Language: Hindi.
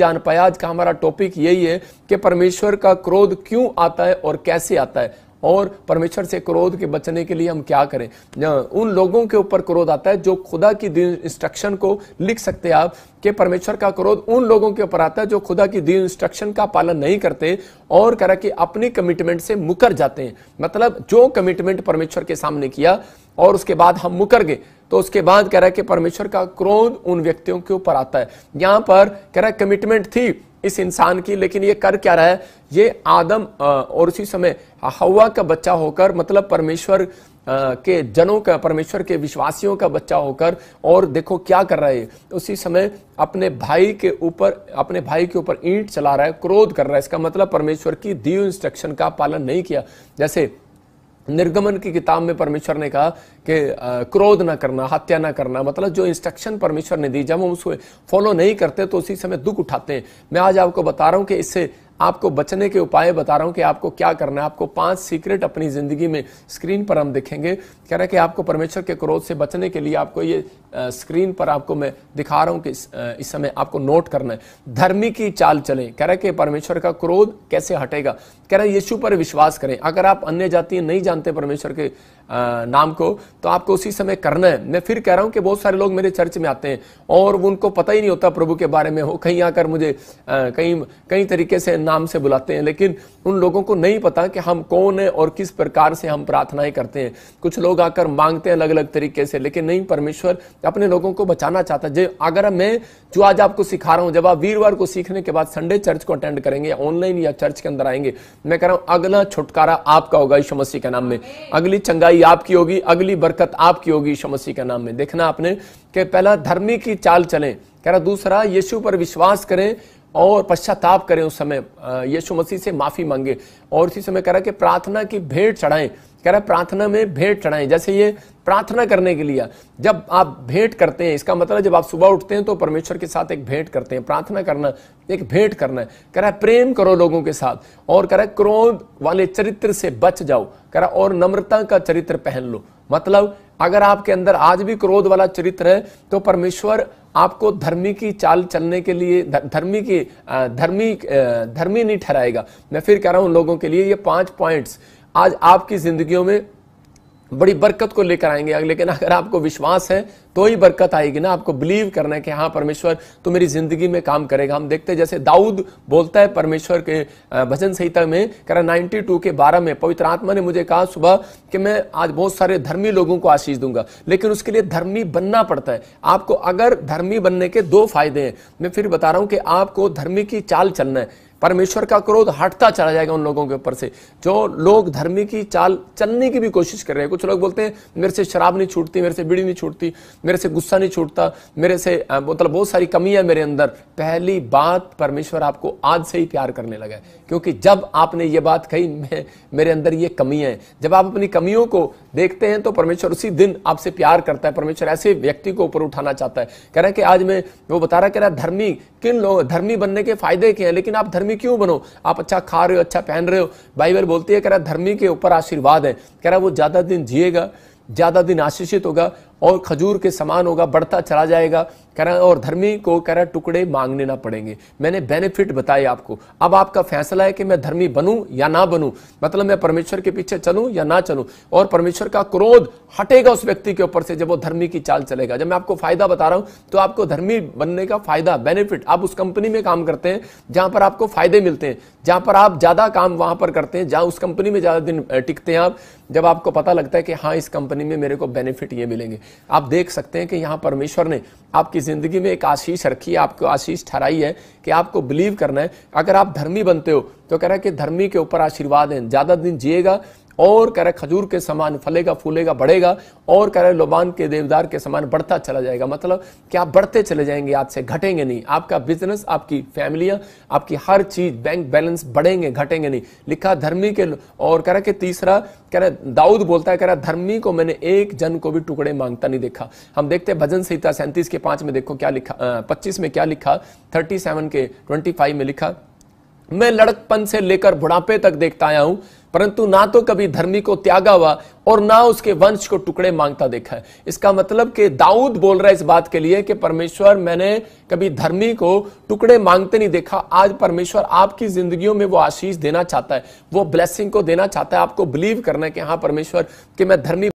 जान पाया। आज का हमारा टॉपिक यही है कि परमेश्वर का क्रोध क्यों आता है और कैसे आता है, और परमेश्वर से क्रोध के बचने के लिए हम क्या करें। उन लोगों के ऊपर क्रोध आता है जो खुदा की दी इंस्ट्रक्शन को लिख सकते हैं आप कि परमेश्वर का क्रोध उन लोगों के ऊपर आता है जो खुदा की दी इंस्ट्रक्शन का पालन नहीं करते और कह रहा कि अपनी कमिटमेंट से मुकर जाते हैं। मतलब जो कमिटमेंट परमेश्वर के सामने किया और उसके बाद हम मुकर गए, तो उसके बाद कह रहा है कि परमेश्वर का क्रोध उन व्यक्तियों के ऊपर आता है। यहां पर कह रहा है कमिटमेंट थी इस इंसान की, लेकिन ये कर क्या रहा है, ये आदम और उसी समय हव्वा का बच्चा होकर, मतलब परमेश्वर के जनों का, परमेश्वर के विश्वासियों का बच्चा होकर, और देखो क्या कर रहा है, उसी समय अपने भाई के ऊपर ईंट चला रहा है, क्रोध कर रहा है। इसका मतलब परमेश्वर की दी हुई इंस्ट्रक्शन का पालन नहीं किया। जैसे निर्गमन की किताब में परमेश्वर ने कहा कि क्रोध ना करना, हत्या ना करना, मतलब जो इंस्ट्रक्शन परमेश्वर ने दी, जब हम उसको फॉलो नहीं करते तो उसी समय दुख उठाते हैं। मैं आज आपको बता रहा हूं कि इससे आपको बचने के उपाय बता रहा हूं कि आपको क्या करना है। आपको 5 सीक्रेट अपनी जिंदगी में स्क्रीन पर हम दिखेंगे। कह रहा है कि आपको परमेश्वर के क्रोध से बचने के लिए आपको ये स्क्रीन पर आपको मैं दिखा रहा हूं कि इस समय आपको नोट करना है। धर्मी की चाल चलें। कह रहा है कि परमेश्वर का क्रोध कैसे हटेगा। कह रहा है यीशु पर विश्वास करें। अगर आप अन्य जाति नहीं जानते परमेश्वर के नाम को, तो आपको उसी समय करना है। मैं फिर कह रहा हूं कि बहुत सारे लोग मेरे चर्च में आते हैं और उनको पता ही नहीं होता प्रभु के बारे में। वो कहीं आकर मुझे कई तरीके से नाम से बुलाते हैं, लेकिन उन लोगों को नहीं पता कि हम कौन है और किस प्रकार से हम प्रार्थनाएं करते हैं। कुछ लोग आकर मांगते हैं अलग अलग तरीके से, लेकिन नहीं, परमेश्वर अपने लोगों को बचाना चाहता है। अगर मैं जो आज आपको सिखा रहा हूं, जब आप वीरवार को सीखने के बाद संडे चर्च को अटेंड करेंगे, ऑनलाइन या चर्च के अंदर आएंगे, मैं कह रहा हूं अगला छुटकारा आपका होगा यीशु मसीह के नाम में। अगली चंगाई आपकी होगी, अगली बरकत आपकी होगी यीशु मसीह के नाम में। देखना आपने कि पहला धर्मी की चाल चलें। कह रहा दूसरा यीशु पर विश्वास करें और पश्चाताप करें, उस समय यीशु मसीह से माफी मांगे। और इसी समय कह रहा कि प्रार्थना की भेंट चढ़ाएं। कह रहा प्रार्थना में भेंट चढ़ाएं। जैसे ये प्रार्थना करने के लिए जब आप भेंट करते हैं, इसका मतलब जब आप सुबह उठते हैं तो परमेश्वर के साथ एक भेंट करते हैं। प्रार्थना करना एक भेंट करना है। कह रहा है प्रेम करो लोगों के साथ, और कह रहा है क्रोध वाले चरित्र से बच जाओ। कह रहा और नम्रता का चरित्र पहन लो। मतलब अगर आपके अंदर आज भी क्रोध वाला चरित्र है तो परमेश्वर आपको धर्मी की चाल चलने के लिए धर्मी नहीं ठहराएगा। मैं फिर कह रहा हूं लोगों के लिए ये 5 पॉइंट्स आज आपकी जिंदगियों में बड़ी बरकत को लेकर आएंगे। लेकिन अगर आपको विश्वास है तो ही बरकत आएगी ना। आपको बिलीव करना है कि हाँ परमेश्वर तो मेरी जिंदगी में काम करेगा। हम देखते हैं जैसे दाऊद बोलता है परमेश्वर के भजन संहिता में, कह रहा 92 के 12 में, पवित्र आत्मा ने मुझे कहा सुबह कि मैं आज बहुत सारे धर्मी लोगों को आशीष दूंगा, लेकिन उसके लिए धर्मी बनना पड़ता है आपको। अगर धर्मी बनने के 2 फायदे हैं, मैं फिर बता रहा हूं कि आपको धर्मी की चाल चलना है। परमेश्वर का क्रोध हटता चला जाएगा उन लोगों के ऊपर से जो लोग धर्मी की चाल चलने की भी कोशिश कर रहे हैं। कुछ लोग बोलते हैं मेरे से शराब नहीं छूटती, मेरे से बीड़ी नहीं छूटती, मेरे से गुस्सा नहीं छूटता, मेरे से मतलब बहुत सारी कमियां मेरे अंदर। पहली बात, परमेश्वर आपको आज से ही प्यार करने लगा है, क्योंकि जब आपने ये बात कही मेरे अंदर ये कमियां हैं, जब आप अपनी कमियों को देखते हैं तो परमेश्वर उसी दिन आपसे प्यार करता है। परमेश्वर ऐसे व्यक्ति को ऊपर उठाना चाहता है। कह रहा है कि आज मैं वो बता रहा, कह रहा धर्मी किन लोग, धर्मी बनने के फायदे क्या हैं, लेकिन आप धर्मी क्यों बनो। आप अच्छा खा रहे हो, अच्छा पहन रहे हो, बाइबल बोलती है कह रहा धर्मी के ऊपर आशीर्वाद है। कह रहा वो ज्यादा दिन जिएगा, ज्यादा दिन आशीषित होगा और खजूर के समान होगा, बढ़ता चला जाएगा। कह रहा और धर्मी को कह रहा टुकड़े मांगने ना पड़ेंगे। मैंने बेनिफिट बताए आपको। अब आपका फैसला है कि मैं धर्मी बनूं या ना बनूं, मतलब मैं परमेश्वर के पीछे चलूं या ना चलूं। और परमेश्वर का क्रोध हटेगा उस व्यक्ति के ऊपर से जब वो धर्मी की चाल चलेगा। जब मैं आपको फायदा बता रहा हूं तो आपको धर्मी बनने का फायदा, बेनिफिट, आप उस कंपनी में काम करते हैं जहां पर आपको फायदे मिलते हैं, जहां पर आप ज्यादा काम वहां पर करते हैं, जहां उस कंपनी में ज्यादा दिन टिकते हैं आप, जब आपको पता लगता है कि हाँ इस कंपनी में मेरे को बेनिफिट ये मिलेंगे। आप देख सकते हैं कि यहाँ परमेश्वर ने आपकी जिंदगी में एक आशीष रखी है, आपको आशीष ठहराई है कि आपको बिलीव करना है। अगर आप धर्मी बनते हो तो कह रहा है कि धर्मी के ऊपर आशीर्वाद है, ज्यादा दिन जिएगा, और कह रहा खजूर के समान फलेगा, फूलेगा, बढ़ेगा, और कह रहा लोबान के देवदार के समान बढ़ता चला जाएगा। मतलब कि आप बढ़ते चले जाएंगे, आज से घटेंगे नहीं। आपका बिजनेस, आपकी फैमिलियां, आपकी हर चीज, बैंक बैलेंस बढ़ेंगे, घटेंगे नहीं। लिखा धर्मी के। और कह रहा कि तीसरा, कह रहा दाऊद बोलता है, कह रहा धर्मी को मैंने एक जन को भी टुकड़े मांगता नहीं देखा। हम देखते हैं भजन संहिता 37 के 5 में देखो क्या लिखा, 25 में क्या लिखा, 37 के 25 में लिखा, मैं लड़कपन से लेकर बुढ़ापे तक देखता आया हूं, परंतु ना तो कभी धर्मी को त्यागा हुआ और ना उसके वंश को टुकड़े मांगता देखा है। इसका मतलब कि दाऊद बोल रहा है इस बात के लिए कि परमेश्वर, मैंने कभी धर्मी को टुकड़े मांगते नहीं देखा। आज परमेश्वर आपकी जिंदगियों में वो आशीष देना चाहता है, वो ब्लेसिंग को देना चाहता है। आपको बिलीव करना है कि हाँ परमेश्वर, कि मैं धर्मी